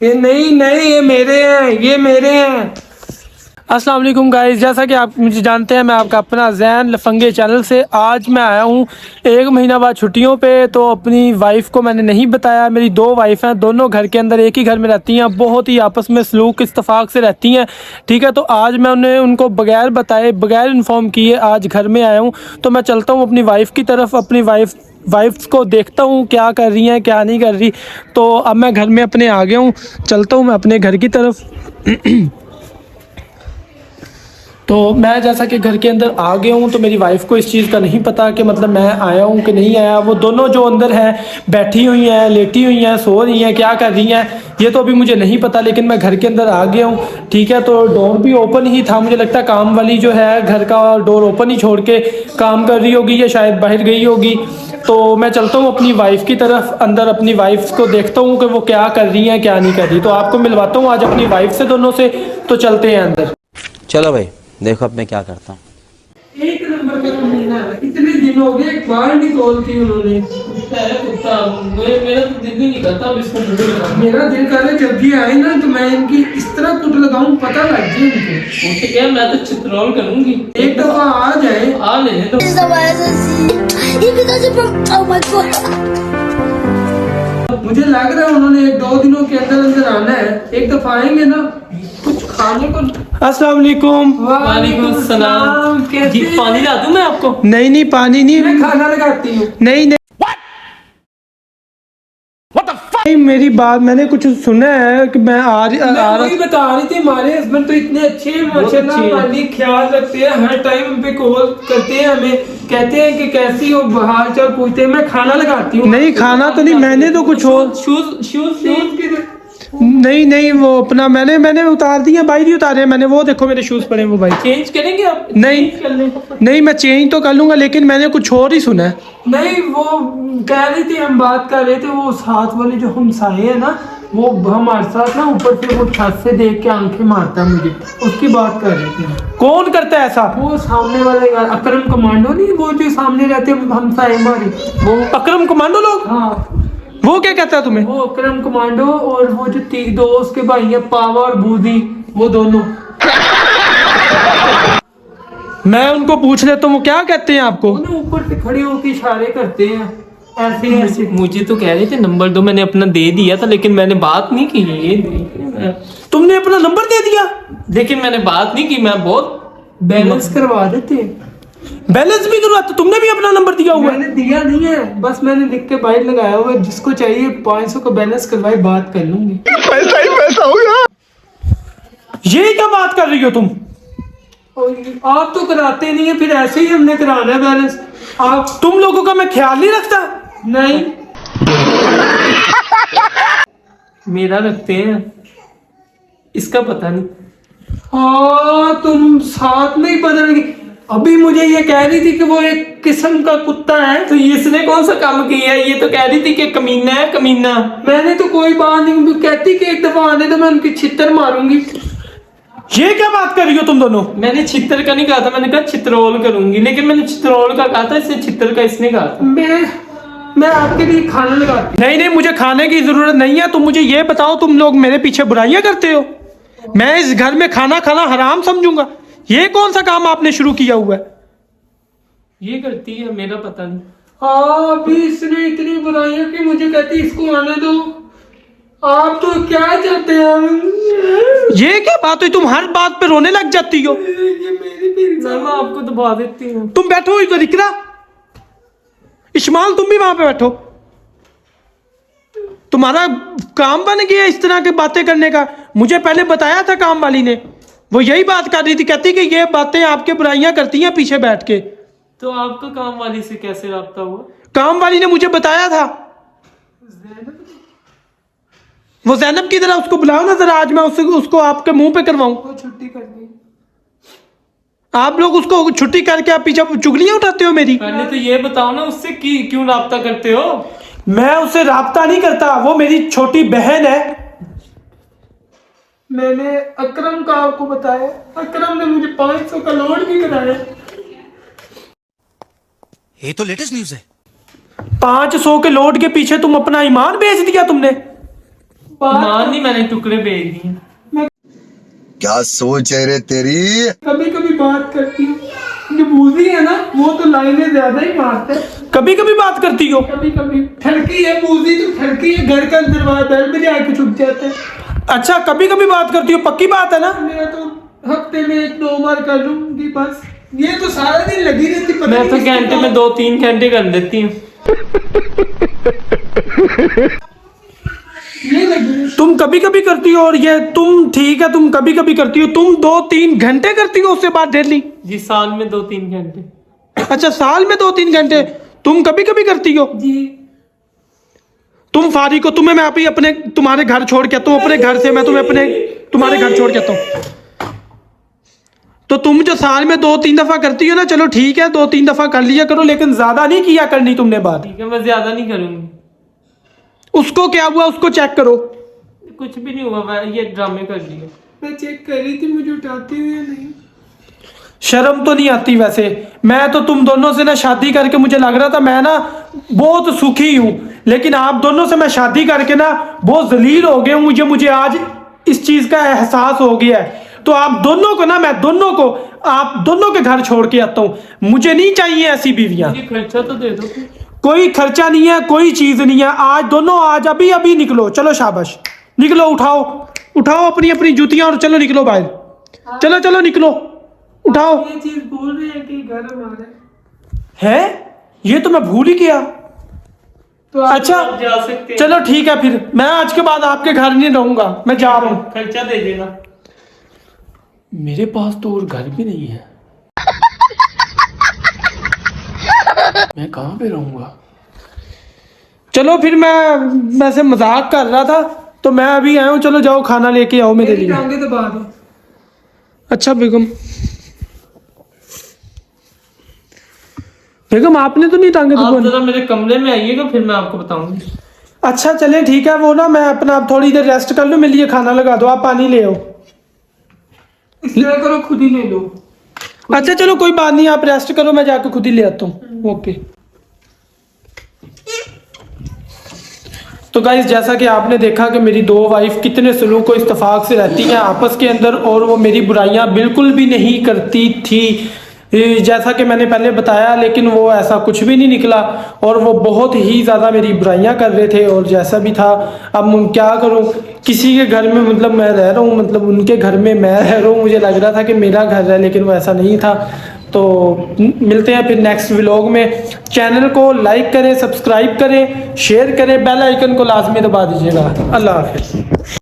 ये नहीं नहीं, ये मेरे हैं, ये मेरे हैं। अस्सलाम वालेकुम गाइस, जैसा कि आप मुझे जानते हैं, मैं आपका अपना जैन लफंगे चैनल से आज मैं आया हूँ 1 महीना बाद छुट्टियों पे। तो अपनी वाइफ को मैंने नहीं बताया। मेरी 2 वाइफ हैं, दोनों घर के अंदर एक ही घर में रहती हैं, बहुत ही आपस में सलूक इत्तफाक से रहती हैं। ठीक है, तो आज मैं उनको बगैर बताए, बगैर इन्फॉर्म किए आज घर में आया हूँ। तो मैं चलता हूँ अपनी वाइफ की तरफ, अपनी वाइफ्स को देखता हूँ क्या कर रही हैं क्या नहीं कर रही। तो अब मैं घर में अपने आ गया हूँ, चलता हूँ मैं अपने घर की तरफ। तो मैं जैसा कि घर के अंदर आ गया हूँ, तो मेरी वाइफ को इस चीज़ का नहीं पता कि मतलब मैं आया हूँ कि नहीं आया। वो दोनों जो अंदर हैं बैठी हुई हैं, लेटी हुई हैं, सो रही हैं, क्या कर रही हैं ये तो अभी मुझे नहीं पता, लेकिन मैं घर के अंदर आ गया हूँ। ठीक है, तो डोर भी ओपन ही था। मुझे लगता है काम वाली जो है घर का डोर ओपन ही छोड़ के काम कर रही होगी या शायद बाहर गई होगी। तो मैं चलता हूँ अपनी वाइफ की तरफ, अंदर अपनी वाइफ को देखता हूँ कि वो क्या कर रही हैं क्या नहीं कर रही। तो आपको मिलवाता हूँ आज अपनी वाइफ से दोनों से। तो चलते हैं अंदर। चलो भाई, देखो अब मैं क्या करता हूँ। एक नंबर का कमीना है, इतने दिन हो गए, एक बार नहीं कॉल की उन्होंने। मेरा तो दिल ही नहीं करता अब इसको मुझे लगा। मेरा दिल कर रहा है जब भी आए ना तो मैं इनकी इस तरह कुट लगाऊं, पता लग जाए इनको। उठ क्या, मैं तो चित्रौल करूंगी। एक दफा आ जाए, आ लेने तो। मुझे लग रहा है उन्होंने 1-2 दिनों के अंदर अंदर आना है। एक दफा आएंगे ना कुछ खाने को। अस्सलाम वालेकुम। वालेकुम सलाम। जी पानी ला दूं मैं आपको? नहीं नहीं, पानी नहीं, मैं खाना लगाती हूँ। नहीं नहीं नहीं, मेरी बात मैंने कुछ सुना है कि मैं वही बता रही थी। हमारे हस्बैंड तो इतने अच्छे हैं माशाल्लाह, हमारी ख्याल रखते हैं, हर टाइम हम पे कॉल करते हैं, हमें कहते हैं कि कैसी हो, हाल चाल पूछते हैं। मैं खाना लगाती हूँ। नहीं खाना तो नहीं, मैंने तो कुछ और शूज नहीं नहीं, वो अपना मैंने उतार दिया, भाई नहीं उतारे मैंने। वो देखो मेरे शूज पड़े, वो भाई चेंज करेंगे आप? नहीं नहीं, मैं चेंज तो कर लूंगा, लेकिन मैंने कुछ और ही सुना है। नहीं, वो कह रही थी, हम बात कर रहे थे, वो साथ वाले जो हमसाए हैं ना, वो हमारे साथ ना ऊपर से वो छत से देख के आंखें मारता है मुझे, उसकी बात कर रही थी। कौन करता है ऐसा? वो सामने वाले अकरम कमांडो नहीं, वो जो सामने रहते हैं हमसाए हमारे, वो अकरम कमांडो लोग। हाँ, वो क्या कहता है तुम्हें? वो अकरम कमांडो और वो जो 2 उसके भाई है, पावा और बूदी, वो दोनों। मैं उनको पूछ लेता हूँ वो क्या कहते हैं आपको। ऊपर से खड़े होकर इशारे करते हैं ऐसे ऐसे। मुझे तो कह रहे थे नंबर दो, मैंने अपना दे दिया था लेकिन मैंने बात नहीं की। ये तुमने अपना नंबर दे दिया? लेकिन मैंने बात नहीं की। मैं बहुत बैलेंस करवा देते। बैलेंस भी करवाते? तुमने भी अपना नंबर दिया हुआ? मैंने दिया नहीं है, बस मैंने लिख के बाहर लगाया हुआ है, जिसको चाहिए 500 का बैलेंस करवाए, बात कर लूंगी। पैसा ही पैसा होगा। ये क्या बात कर रही हो तुम? आप तो कराते नहीं है, फिर ऐसे ही हमने कराना है बैलेंस। आप तुम लोगों का मैं ख्याल नहीं रखता? नहीं। मेरा रखते हैं, इसका पता नहीं। हाँ, तुम साथ में ही बदल गई। अभी मुझे ये कह रही थी कि वो एक किस्म का कुत्ता है। तो इसने कौन सा काम किया है? ये तो कह रही थी कि कमीना है, कमीना। मैंने तो कोई बात नहीं कहती कि एक दफा आने तो मैं उनकी छितर मारूंगी। ये क्या बात कर रही हो तुम दोनों? मैंने छितर का नहीं कहा था, मैंने कहा चित्रौल करूंगी, लेकिन मैंने चित्रौल का कहा था, इससे छितर का इसने कहा था। मैं आपके लिए खाना लगाती। नहीं नहीं, मुझे खाने की जरूरत नहीं है। तुम मुझे ये बताओ, तुम लोग मेरे पीछे बुराइयां करते हो, मैं इस घर में खाना खाना हराम समझूंगा? ये कौन सा काम आपने शुरू किया हुआ है? ये करती है, मेरा पता नहीं। हाँ, अभी इसने इतनी बुराइयां की, मुझे कहती इसको आने दो। आप तो क्या चाहते हैं? ये क्या बात हुई, तुम हर बात पे रोने लग जाती हो। ये मेरी मैं आपको दबा देती हूँ। तुम बैठो इधर, इकरा इस्माइल तुम भी वहां पे बैठो। तुम्हारा काम बन गया इस तरह की बातें करने का। मुझे पहले बताया था काम वाली ने, वो यही बात कर रही थी, कहती कि ये बातें आपके बुराइयां करती हैं पीछे बैठ के। तो आपका काम वाली से कैसे रब्ता हुआ? काम वाली ने मुझे बताया था। वो ज़ैनब की तरह, उसको बुलाओ ना जरा, आज मैं उसको आपके मुंह पे करवाऊं। छुट्टी कर दी। आप लोग उसको छुट्टी करके आप पीछे चुगलियां उठाते हो मेरी। पहले तो ये बताओ ना, उससे क्यों रब्ता करते हो? मैं उससे राब्ता नहीं करता, वो मेरी छोटी बहन है। मैंने अकरम का आपको बताया, अकरम ने मुझे 500 का लोन भी कराया। ये तो लेटेस्ट न्यूज़ है। 500 के लोड के पीछे तुम अपना ईमान बेच दिया तुमने। नान नहीं मैंने टुकड़े भेज दिए। क्या सोच है रे तेरी। कभी कभी बात करती हूँ, जो बूजी है ना वो तो लाइनें ज्यादा ही मारते हैं। कभी कभी बात करती हो? कभी कभी ठड़की है बूजी, तो ठड़की है, घर का दरवाजा बेल में आके छुप जाते हैं। अच्छा कभी कभी बात करती हो, पक्की बात है ना? मैं तो हफ्ते में 1-2 बार कर लूंगी बस। ये तो सारा दिन लगी रहती। मैं तो घंटे में 2-3 घंटे कर देती हूँ। ये लगी। तुम कभी कभी करती हो और ये तुम ठीक है, तुम कभी कभी करती हो, तुम 2-3 घंटे करती हो उससे बात डेली? जी साल में 2-3 घंटे। अच्छा साल में 2-3 घंटे तुम कभी कभी करती हो? जी। तुम फारिग हो, तुम्हें मैं अभी अपने तुम्हारे घर छोड़ के आता हूँ, अपने घर से मैं तुम्हें अपने तुम्हारे घर छोड़ के आता हूँ। तो तुम जो साल में 2-3 दफा करती हो ना, चलो ठीक है 2-3 दफा कर लिया करो, लेकिन ज्यादा नहीं किया करनी तुमने बात। ठीक है मैं ज्यादा नहीं करूंगी। उसको क्या हुआ उसको चेक करो। कुछ भी नहीं हुआ, मैं ये ड्रामे कर लिए। मैं चेक कर रही थी मुझे उठाती हुई नहीं। शर्म तो नहीं आती वैसे? मैं तो तुम दोनों से ना शादी करके मुझे लग रहा था मैं ना बहुत सुखी हूं, लेकिन आप दोनों से मैं शादी करके ना बहुत जलील हो गया हूं। मुझे आज इस चीज का एहसास हो गया है। तो आप दोनों को ना, मैं दोनों को आप दोनों के घर छोड़ के आता हूं। मुझे नहीं चाहिए ऐसी बीवियां। मुझे खर्चा तो दे दो। कोई खर्चा नहीं है, कोई चीज नहीं है। आज दोनों आज अभी अभी निकलो, चलो शाबाश निकलो, उठाओ उठाओ अपनी अपनी जूतियां और चलो निकलो बाहर। चलो चलो निकलो, उठाओ। ये चीज बोल रहे हैं कि घर हमारा है, ये तो मैं भूल ही गया। तो अच्छा आप जा सकते हैं। चलो ठीक है, फिर मैं आज के बाद आपके घर नहीं रहूंगा, मैं जा रहा हूँ। खर्चा दे देना। मेरे पास तो और घर भी नहीं है, मैं कहाँ पे रहूंगा? चलो फिर मैं से मजाक कर रहा था, तो मैं अभी आया हूँ। चलो जाओ खाना लेके आओ मेरे लिए। टांगे तो बात है। अच्छा बेगम, बेगम आपने तो नहीं टांगे आप दुकान? जरा मेरे कमरे में आइएगा, फिर मैं आपको बताऊंगी। अच्छा चले ठीक है, वो ना मैं अपना आप थोड़ी देर रेस्ट कर लूँ, मेरे लिए खाना लगा दो, आप पानी ले आओ। इस तरह करो, खुद ही ले लो। अच्छा चलो कोई बात नहीं, आप रेस्ट करो, मैं जाकर खुद ही ले आता हूँ। ओके। तो गाइस जैसा कि आपने देखा कि मेरी 2 वाइफ कितने सलूक व इत्तेफाक से रहती हैं आपस के अंदर, और वो मेरी बुराइयां बिल्कुल भी नहीं करती थी जैसा कि मैंने पहले बताया, लेकिन वो ऐसा कुछ भी नहीं निकला और वो बहुत ही ज़्यादा मेरी बुराइयां कर रहे थे। और जैसा भी था, अब क्या करूं, किसी के घर में मतलब मैं रह रहा हूं, मतलब उनके घर में मैं रह रहा हूं, मुझे लग रहा था कि मेरा घर है, लेकिन वो ऐसा नहीं था। तो मिलते हैं फिर नेक्स्ट व्लॉग में। चैनल को लाइक करें, सब्सक्राइब करें, शेयर करें, बेल आइकन को लाजमी दबा दीजिएगा। अल्लाह हाफिज़।